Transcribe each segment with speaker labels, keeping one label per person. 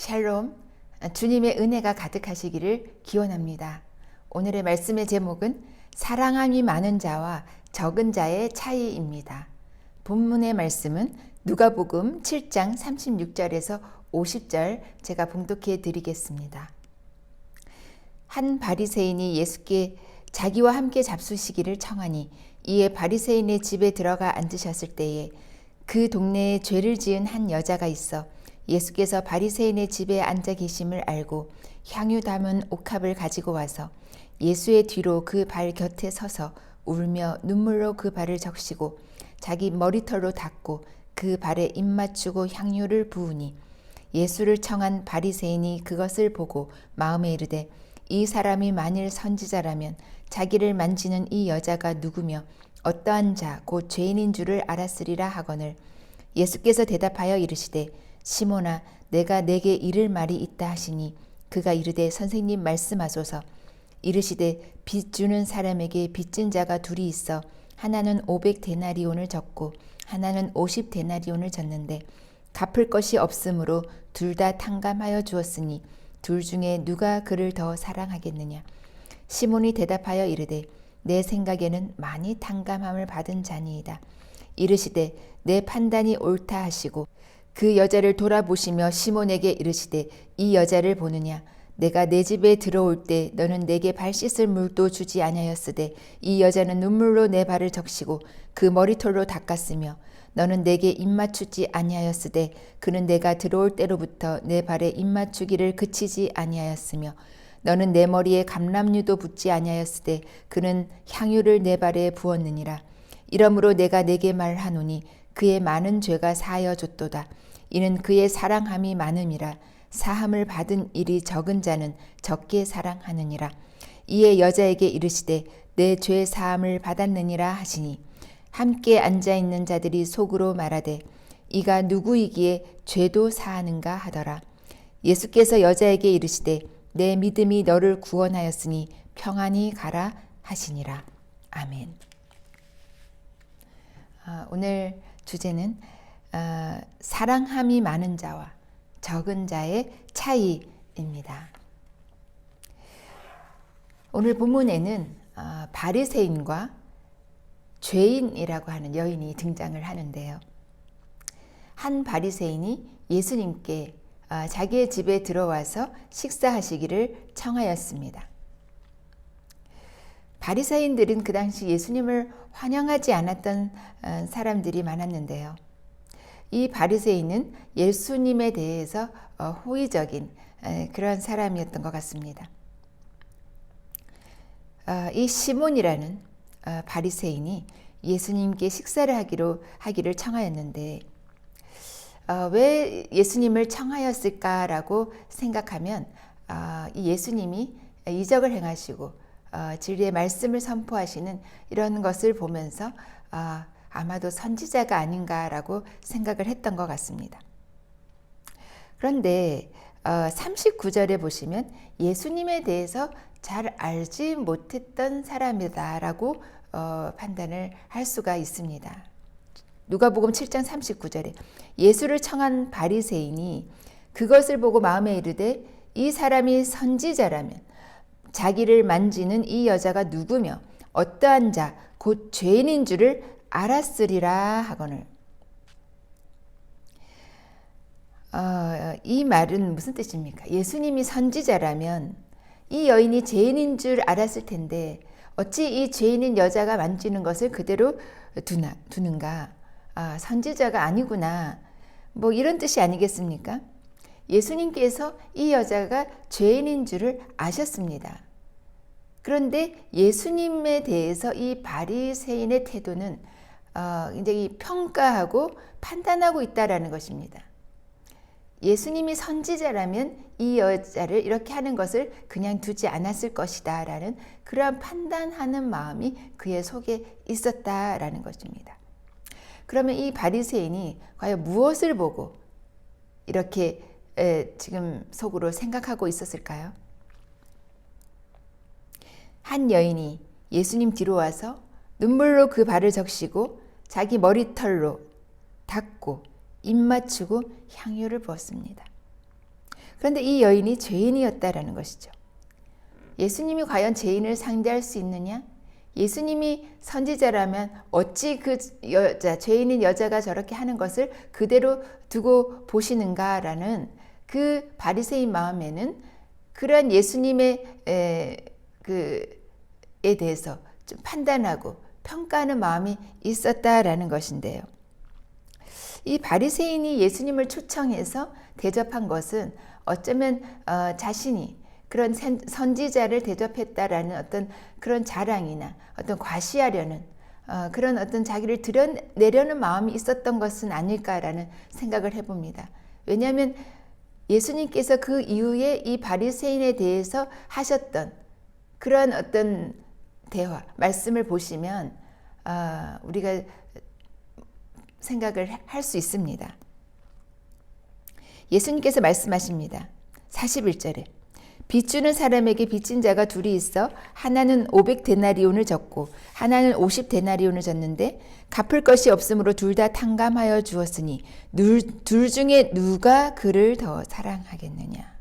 Speaker 1: 샬롬, 주님의 은혜가 가득하시기를 기원합니다. 오늘의 말씀의 제목은 사랑함이 많은 자와 적은 자의 차이입니다. 본문의 말씀은 누가복음 7장 36절에서 50절 제가 봉독해 드리겠습니다. 한 바리새인이 예수께 자기와 함께 잡수시기를 청하니 이에 바리새인의 집에 들어가 앉으셨을 때에 그 동네에 죄를 지은 한 여자가 있어 예수께서 바리새인의 집에 앉아 계심을 알고 향유 담은 옥합을 가지고 와서 예수의 뒤로 그 발 곁에 서서 울며 눈물로 그 발을 적시고 자기 머리털로 닦고 그 발에 입 맞추고 향유를 부으니 예수를 청한 바리새인이 그것을 보고 마음에 이르되 이 사람이 만일 선지자라면 자기를 만지는 이 여자가 누구며 어떠한 자 곧 죄인인 줄을 알았으리라 하거늘 예수께서 대답하여 이르시되 시몬아 내가 내게 이를 말이 있다 하시니 그가 이르되 선생님 말씀하소서. 이르시되 빚 주는 사람에게 빚진 자가 둘이 있어 하나는 500데나리온을 졌고 하나는 50데나리온을 졌는데 갚을 것이 없으므로 둘 다 탕감하여 주었으니 둘 중에 누가 그를 더 사랑하겠느냐. 시몬이 대답하여 이르되 내 생각에는 많이 탕감함을 받은 자니이다. 이르시되 내 판단이 옳다 하시고 그 여자를 돌아보시며 시몬에게 이르시되 이 여자를 보느냐. 내가 내 집에 들어올 때 너는 내게 발 씻을 물도 주지 아니하였으되 이 여자는 눈물로 내 발을 적시고 그 머리털로 닦았으며 너는 내게 입 맞추지 아니하였으되 그는 내가 들어올 때로부터 내 발에 입 맞추기를 그치지 아니하였으며 너는 내 머리에 감람류도 붓지 아니하였으되 그는 향유를 내 발에 부었느니라. 이러므로 내가 내게 말하노니 그의 많은 죄가 사하여 줬도다. 이는 그의 사랑함이 많음이라. 사함을 받은 일이 적은 자는 적게 사랑하느니라. 이에 여자에게 이르시되 내 죄 사함을 받았느니라 하시니 함께 앉아있는 자들이 속으로 말하되 이가 누구이기에 죄도 사하는가 하더라. 예수께서 여자에게 이르시되 내 믿음이 너를 구원하였으니 평안히 가라 하시니라. 아멘. 오늘 주제는 사랑함이 많은 자와 적은 자의 차이입니다. 오늘 본문에는 바리새인과 죄인이라고 하는 여인이 등장을 하는데요. 한 바리새인이 예수님께 자기의 집에 들어와서 식사하시기를 청하였습니다. 바리새인들은 그 당시 예수님을 환영하지 않았던 사람들이 많았는데요. 이 바리새인은 예수님에 대해서 호의적인 그런 사람이었던 것 같습니다. 이 시몬이라는 바리새인이 예수님께 식사를 하기를 청하였는데 왜 예수님을 청하였을까라고 생각하면 이 예수님이 이적을 행하시고 진리의 말씀을 선포하시는 이런 것을 보면서 아마도 선지자가 아닌가라고 생각을 했던 것 같습니다. 그런데 39절에 보시면 예수님에 대해서 잘 알지 못했던 사람이다라고 판단을 할 수가 있습니다. 누가복음 7장 39절에 예수를 청한 바리새인이 그것을 보고 마음에 이르되 이 사람이 선지자라면 자기를 만지는 이 여자가 누구며 어떠한 자 곧 죄인인 줄을 알았으리라 하거늘. 이 말은 무슨 뜻입니까? 예수님이 선지자라면 이 여인이 죄인인 줄 알았을 텐데 어찌 이 죄인인 여자가 만지는 것을 그대로 두는가? 선지자가 아니구나. 뭐 이런 뜻이 아니겠습니까? 예수님께서 이 여자가 죄인인 줄을 아셨습니다. 그런데 예수님에 대해서 이 바리새인의 태도는 굉장히 평가하고 판단하고 있다라는 것입니다. 예수님이 선지자라면 이 여자를 이렇게 하는 것을 그냥 두지 않았을 것이다 라는 그러한 판단하는 마음이 그의 속에 있었다라는 것입니다. 그러면 이 바리새인이 과연 무엇을 보고 이렇게 지금 속으로 생각하고 있었을까요? 한 여인이 예수님 뒤로 와서 눈물로 그 발을 적시고 자기 머리털로 닦고 입 맞추고 향유를 부었습니다. 그런데 이 여인이 죄인이었다라는 것이죠. 예수님이 과연 죄인을 상대할 수 있느냐? 예수님이 선지자라면 어찌 그 죄인인 여자가 저렇게 하는 것을 그대로 두고 보시는가라는 그 바리새인 마음에는 그러한 예수님의 에 대해서 좀 판단하고 평가하는 마음이 있었다라는 것인데요. 이 바리새인이 예수님을 초청해서 대접한 것은 어쩌면 자신이 그런 선지자를 대접했다라는 어떤 그런 자랑이나 어떤 과시하려는 그런 어떤 자기를 드러내려는 마음이 있었던 것은 아닐까라는 생각을 해봅니다. 왜냐하면 예수님께서 그 이후에 이 바리새인에 대해서 하셨던 그런 어떤 대화, 말씀을 보시면 우리가 생각을 할 수 있습니다. 예수님께서 말씀하십니다. 41절에 빚주는 사람에게 빚진 자가 둘이 있어 하나는 500데나리온을 졌고 하나는 50데나리온을 졌는데 갚을 것이 없으므로 둘 다 탕감하여 주었으니 둘 중에 누가 그를 더 사랑하겠느냐.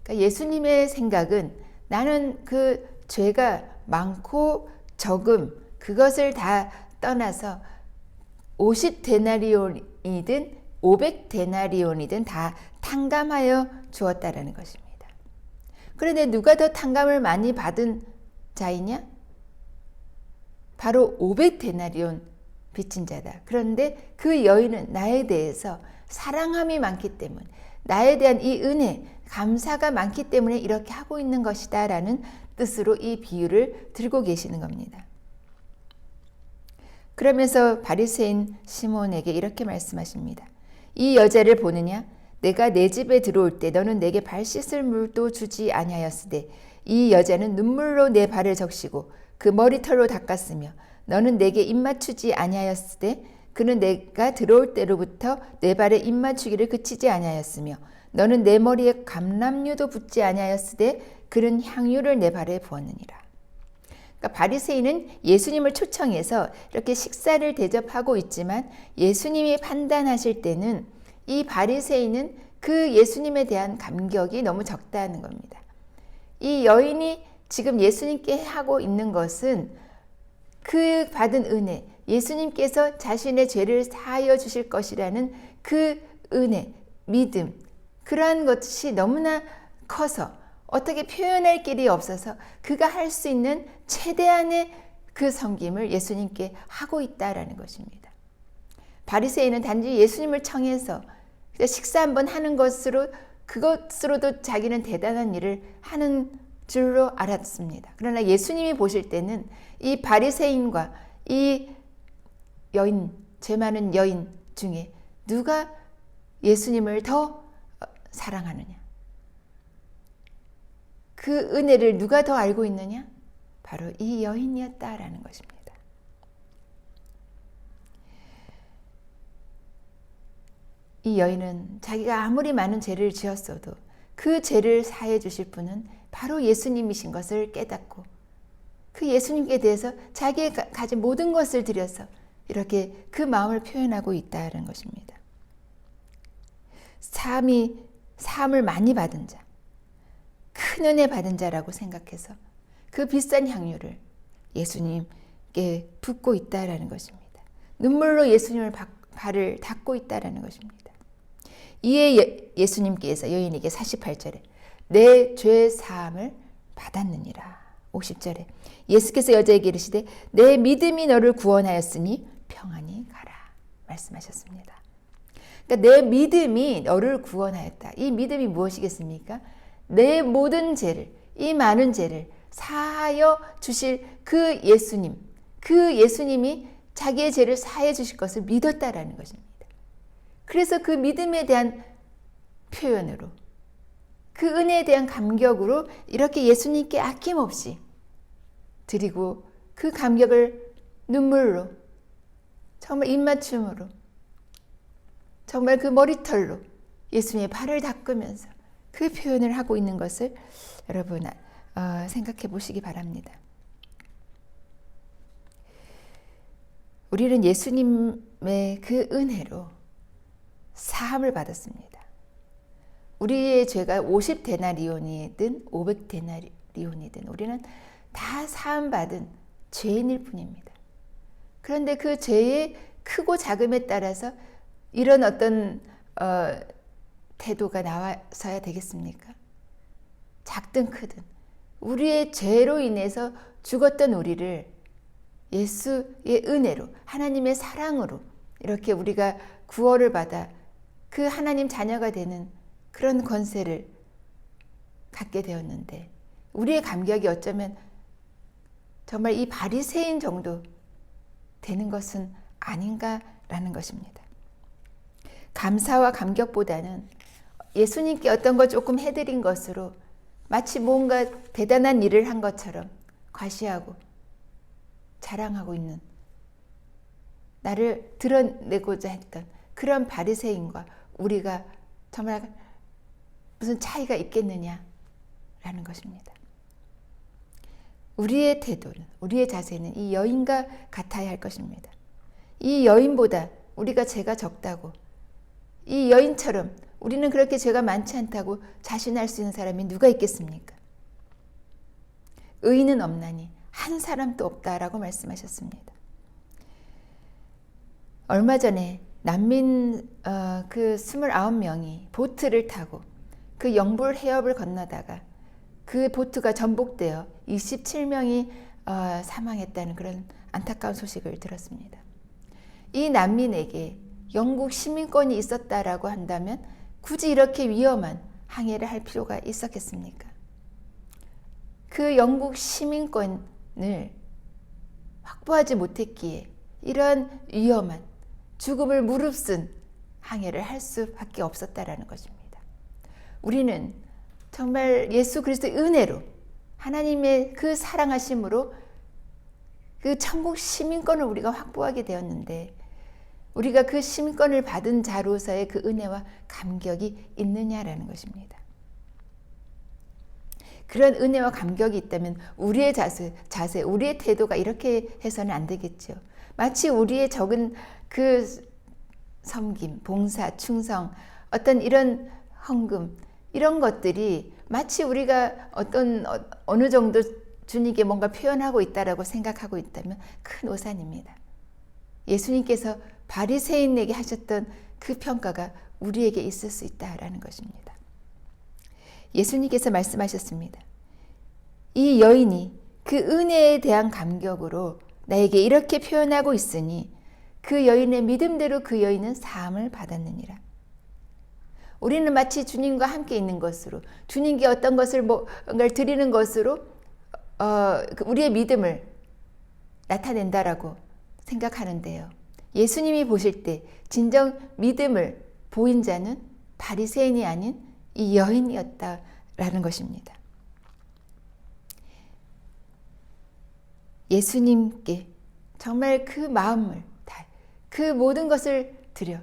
Speaker 1: 그러니까 예수님의 생각은 나는 그 죄가 많고 적음 그것을 다 떠나서 50데나리온이든 500데나리온이든 다 탕감하여 주었다라는 것입니다. 그런데 누가 더 탕감을 많이 받은 자이냐? 바로 500데나리온 빚진 자다. 그런데 그 여인은 나에 대해서 사랑함이 많기 때문에 나에 대한 이 은혜, 감사가 많기 때문에 이렇게 하고 있는 것이다 라는 뜻으로 이 비유를 들고 계시는 겁니다. 그러면서 바리새인 시몬에게 이렇게 말씀하십니다. 이 여자를 보느냐? 내가 내 집에 들어올 때 너는 내게 발 씻을 물도 주지 아니하였으되 이 여자는 눈물로 내 발을 적시고 그 머리털로 닦았으며 너는 내게 입맞추지 아니하였으되 그는 내가 들어올 때로부터 내 발에 입맞추기를 그치지 아니하였으며 너는 내 머리에 감람류도 붓지 아니하였으되 그는 향유를 내 발에 부었느니라. 그러니까 바리새인은 예수님을 초청해서 이렇게 식사를 대접하고 있지만 예수님이 판단하실 때는 이 바리새인은 그 예수님에 대한 감격이 너무 적다는 겁니다. 이 여인이 지금 예수님께 하고 있는 것은 그 받은 은혜, 예수님께서 자신의 죄를 사하여 주실 것이라는 그 은혜, 믿음, 그러한 것이 너무나 커서 어떻게 표현할 길이 없어서 그가 할 수 있는 최대한의 그 섬김을 예수님께 하고 있다라는 것입니다. 바리새인은 단지 예수님을 청해서 식사 한번 하는 그것으로도 자기는 대단한 일을 하는 줄로 알았습니다. 그러나 예수님이 보실 때는 이 바리새인과 이 여인, 죄 많은 여인 중에 누가 예수님을 더 사랑하느냐? 그 은혜를 누가 더 알고 있느냐? 바로 이 여인이었다라는 것입니다. 이 여인은 자기가 아무리 많은 죄를 지었어도 그 죄를 사해 주실 분은 바로 예수님이신 것을 깨닫고 그 예수님께 대해서 자기가 가진 모든 것을 들여서 이렇게 그 마음을 표현하고 있다는 것입니다. 사함을 많이 받은 자, 큰 은혜 받은 자라고 생각해서 그 비싼 향유를 예수님께 붓고 있다라는 것입니다. 눈물로 예수님을 발을 닦고 있다라는 것입니다. 이에 예수님께서 여인에게 48절에 내 죄 사함을 받았느니라. 50절에 예수께서 여자에게 이르시되 내 믿음이 너를 구원하였으니 평안히 가라 말씀하셨습니다. 그러니까 내 믿음이 너를 구원하였다. 이 믿음이 무엇이겠습니까? 내 모든 죄를, 이 많은 죄를 사하여 주실 그 예수님, 그 예수님이 자기의 죄를 사해 주실 것을 믿었다라는 것입니다. 그래서 그 믿음에 대한 표현으로, 그 은혜에 대한 감격으로 이렇게 예수님께 아낌없이 드리고 그 감격을 눈물로, 정말 입맞춤으로, 정말 그 머리털로 예수님의 발을 닦으면서 그 표현을 하고 있는 것을 여러분 생각해 보시기 바랍니다. 우리는 예수님의 그 은혜로 사함을 받았습니다. 우리의 죄가 50데나리온이든 500데나리온이든 우리는 다 사함받은 죄인일 뿐입니다. 그런데 그 죄의 크고 작음에 따라서 이런 어떤 태도가 나와서야 되겠습니까? 작든 크든 우리의 죄로 인해서 죽었던 우리를 예수의 은혜로 하나님의 사랑으로 이렇게 우리가 구원을 받아 그 하나님 자녀가 되는 그런 권세를 갖게 되었는데 우리의 감격이 어쩌면 정말 이 바리새인 정도 되는 것은 아닌가라는 것입니다. 감사와 감격보다는 예수님께 어떤 것 조금 해드린 것으로 마치 뭔가 대단한 일을 한 것처럼 과시하고 자랑하고 있는, 나를 드러내고자 했던 그런 바리새인과 우리가 정말 무슨 차이가 있겠느냐라는 것입니다. 우리의 태도는, 우리의 자세는 이 여인과 같아야 할 것입니다. 이 여인보다 우리가 죄가 적다고, 이 여인처럼 우리는 그렇게 죄가 많지 않다고 자신할 수 있는 사람이 누가 있겠습니까? 의인은 없나니 한 사람도 없다라고 말씀하셨습니다. 얼마 전에 난민 그 29명이 보트를 타고 그 영불 해협을 건너다가 그 보트가 전복되어 27명이 사망했다는 그런 안타까운 소식을 들었습니다. 이 난민에게 영국 시민권이 있었다라고 한다면 굳이 이렇게 위험한 항해를 할 필요가 있었겠습니까? 그 영국 시민권을 확보하지 못했기에 이런 위험한 죽음을 무릅쓴 항해를 할 수밖에 없었다라는 것입니다. 우리는 정말 예수 그리스도의 은혜로 하나님의 그 사랑하심으로 그 천국 시민권을 우리가 확보하게 되었는데 우리가 그 시민권을 받은 자로서의 그 은혜와 감격이 있느냐라는 것입니다. 그런 은혜와 감격이 있다면 우리의 자세, 우리의 태도가 이렇게 해서는 안 되겠죠. 마치 우리의 적은 그 섬김, 봉사, 충성, 어떤 이런 헌금, 이런 것들이 마치 우리가 어느 정도 주님께 뭔가 표현하고 있다라고 생각하고 있다면 큰 오산입니다. 예수님께서 바리새인에게 하셨던 그 평가가 우리에게 있을 수 있다라는 것입니다. 예수님께서 말씀하셨습니다. 이 여인이 그 은혜에 대한 감격으로 나에게 이렇게 표현하고 있으니 그 여인의 믿음대로 그 여인은 사함을 받았느니라. 우리는 마치 주님과 함께 있는 것으로, 주님께 어떤 것을 뭔가를 드리는 것으로 우리의 믿음을 나타낸다라고 생각하는데요. 예수님이 보실 때 진정 믿음을 보인 자는 바리새인이 아닌 이 여인이었다라는 것입니다. 예수님께 정말 그 마음을 다, 그 모든 것을 드려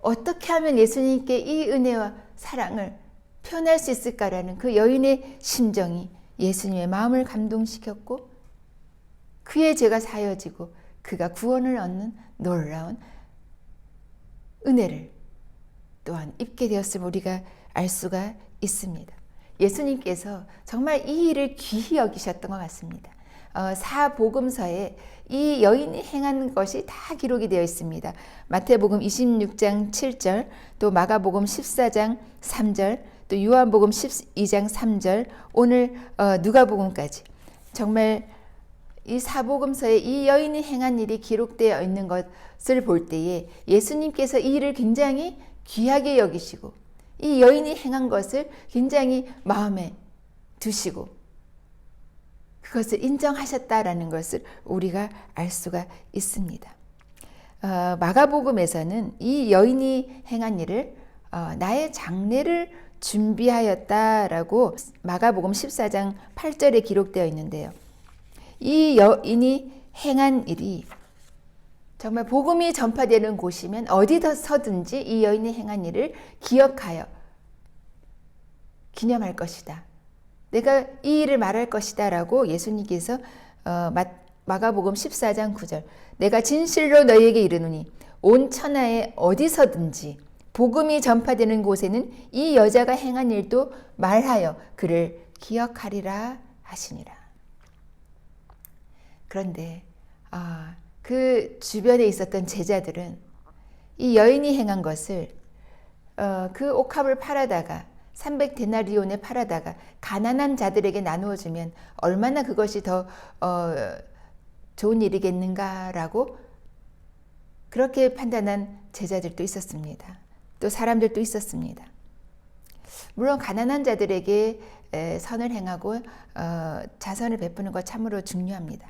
Speaker 1: 어떻게 하면 예수님께 이 은혜와 사랑을 표현할 수 있을까라는 그 여인의 심정이 예수님의 마음을 감동시켰고 그의 죄가 사여지고 그가 구원을 얻는 놀라운 은혜를 또한 입게 되었음을 우리가 알 수가 있습니다. 예수님께서 정말 이 일을 귀히 여기셨던 것 같습니다. 사복음서에 이 여인이 행한 것이 다 기록이 되어 있습니다. 마태복음 26장 7절, 또 마가복음 14장 3절, 또 요한복음 12장 3절, 오늘 누가복음까지 정말 이 사복음서에 이 여인이 행한 일이 기록되어 있는 것을 볼 때에 예수님께서 이 일을 굉장히 귀하게 여기시고 이 여인이 행한 것을 굉장히 마음에 두시고 그것을 인정하셨다라는 것을 우리가 알 수가 있습니다. 마가복음에서는 이 여인이 행한 일을 나의 장례를 준비하였다라고 마가복음 14장 8절에 기록되어 있는데요. 이 여인이 행한 일이 정말 복음이 전파되는 곳이면 어디서든지 이 여인이 행한 일을 기억하여 기념할 것이다. 내가 이 일을 말할 것이다 라고 예수님께서 마가복음 14장 9절 내가 진실로 너희에게 이르노니 온 천하에 어디서든지 복음이 전파되는 곳에는 이 여자가 행한 일도 말하여 그를 기억하리라 하시니라. 그런데 그 주변에 있었던 제자들은 이 여인이 행한 것을 그 옥합을 팔아다가 300데나리온에 팔아다가 가난한 자들에게 나누어 주면 얼마나 그것이 더 좋은 일이겠는가라고 그렇게 판단한 제자들도 있었습니다. 또 사람들도 있었습니다. 물론 가난한 자들에게 선을 행하고 자선을 베푸는 것 참으로 중요합니다.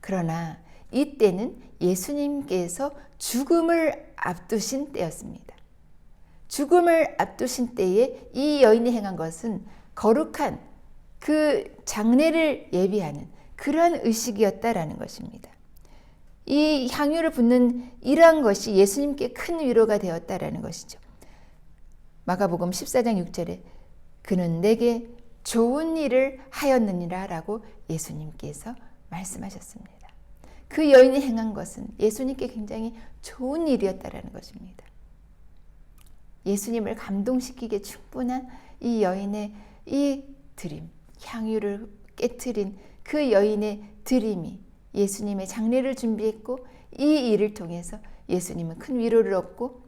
Speaker 1: 그러나 이때는 예수님께서 죽음을 앞두신 때였습니다. 죽음을 앞두신 때에 이 여인이 행한 것은 거룩한 그 장례를 예비하는 그러한 의식이었다라는 것입니다. 이 향유를 붓는 이러한 것이 예수님께 큰 위로가 되었다라는 것이죠. 마가복음 14장 6절에 그는 내게 좋은 일을 하였느니라 라고 예수님께서 말씀하셨습니다. 그 여인이 행한 것은 예수님께 굉장히 좋은 일이었다라는 것입니다. 예수님을 감동시키기에 충분한 이 여인의 이 드림, 향유를 깨트린 그 여인의 드림이 예수님의 장례를 준비했고 이 일을 통해서 예수님은 큰 위로를 얻고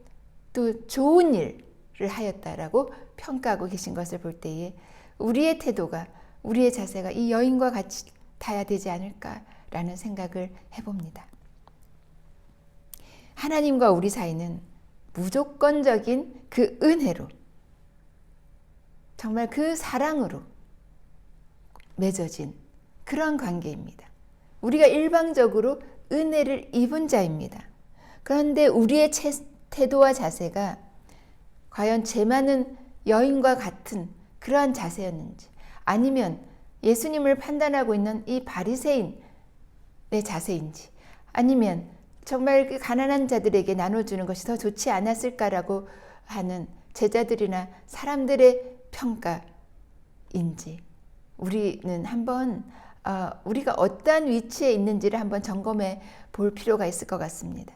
Speaker 1: 또 좋은 일을 하였다라고 평가하고 계신 것을 볼 때에 우리의 태도가 우리의 자세가 이 여인과 같이 타야 되지 않을까라는 생각을 해봅니다. 하나님과 우리 사이는 무조건적인 그 은혜로 정말 그 사랑으로 맺어진 그런 관계입니다. 우리가 일방적으로 은혜를 입은 자입니다. 그런데 우리의 태도와 자세가 과연 죄 많은 여인과 같은 그러한 자세였는지 아니면 예수님을 판단하고 있는 이 바리새인의 자세인지 아니면 정말 그 가난한 자들에게 나눠주는 것이 더 좋지 않았을까라고 하는 제자들이나 사람들의 평가인지 우리는 한번 우리가 어떠한 위치에 있는지를 한번 점검해 볼 필요가 있을 것 같습니다.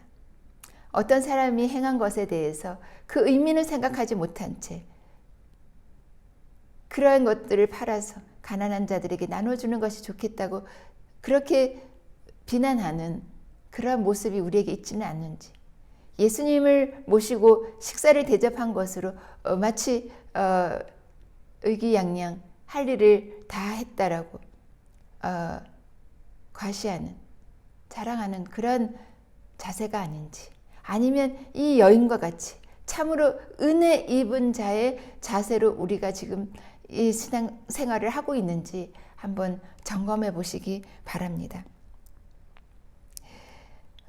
Speaker 1: 어떤 사람이 행한 것에 대해서 그 의미는 생각하지 못한 채 그러한 것들을 팔아서 가난한 자들에게 나눠주는 것이 좋겠다고 그렇게 비난하는 그러한 모습이 우리에게 있지는 않는지 예수님을 모시고 식사를 대접한 것으로 마치 의기양양 할 일을 다 했다라고 과시하는 자랑하는 그런 자세가 아닌지 아니면 이 여인과 같이 참으로 은혜 입은 자의 자세로 우리가 지금 이 신앙 생활을 하고 있는지 한번 점검해 보시기 바랍니다.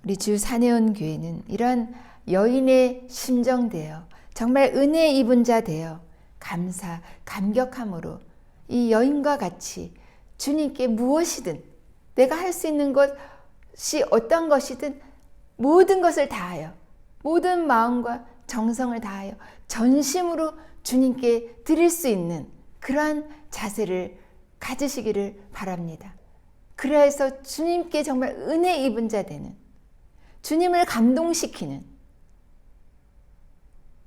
Speaker 1: 우리 주 사내원 교회는 이런 여인의 심정되어 정말 은혜 입은 자 되어 감사, 감격함으로 이 여인과 같이 주님께 무엇이든 내가 할 수 있는 것이 어떤 것이든 모든 것을 다하여 모든 마음과 정성을 다하여 전심으로 주님께 드릴 수 있는 그러한 자세를 가지시기를 바랍니다. 그래서 주님께 정말 은혜 입은 자 되는 주님을 감동시키는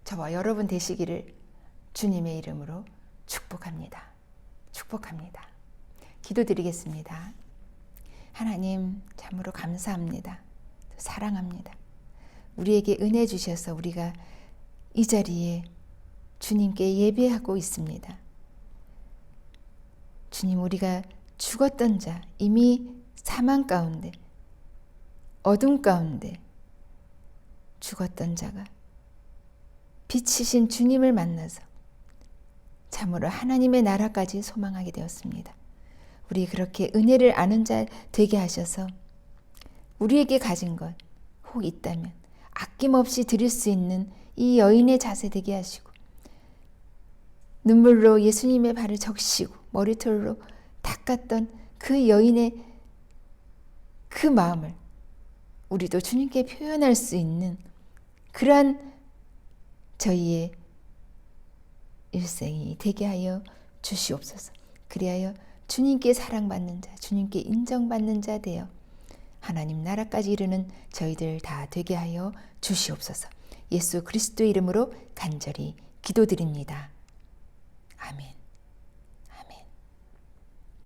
Speaker 1: 저와 여러분 되시기를 주님의 이름으로 축복합니다. 축복합니다. 기도드리겠습니다. 하나님 참으로 감사합니다. 사랑합니다. 우리에게 은혜 주셔서 우리가 이 자리에 주님께 예배하고 있습니다. 주님, 우리가 죽었던 자, 이미 사망 가운데, 어둠 가운데 죽었던 자가 빛이신 주님을 만나서 참으로 하나님의 나라까지 소망하게 되었습니다. 우리 그렇게 은혜를 아는 자 되게 하셔서 우리에게 가진 것 혹 있다면 아낌없이 드릴 수 있는 이 여인의 자세 되게 하시고 눈물로 예수님의 발을 적시고 머리털로 닦았던 그 여인의 그 마음을 우리도 주님께 표현할 수 있는 그러한 저희의 일생이 되게 하여 주시옵소서. 그리하여 주님께 사랑받는 자, 주님께 인정받는 자 되어 하나님 나라까지 이르는 저희들 다 되게 하여 주시옵소서. 예수 그리스도의 이름으로 간절히 기도드립니다. 아멘.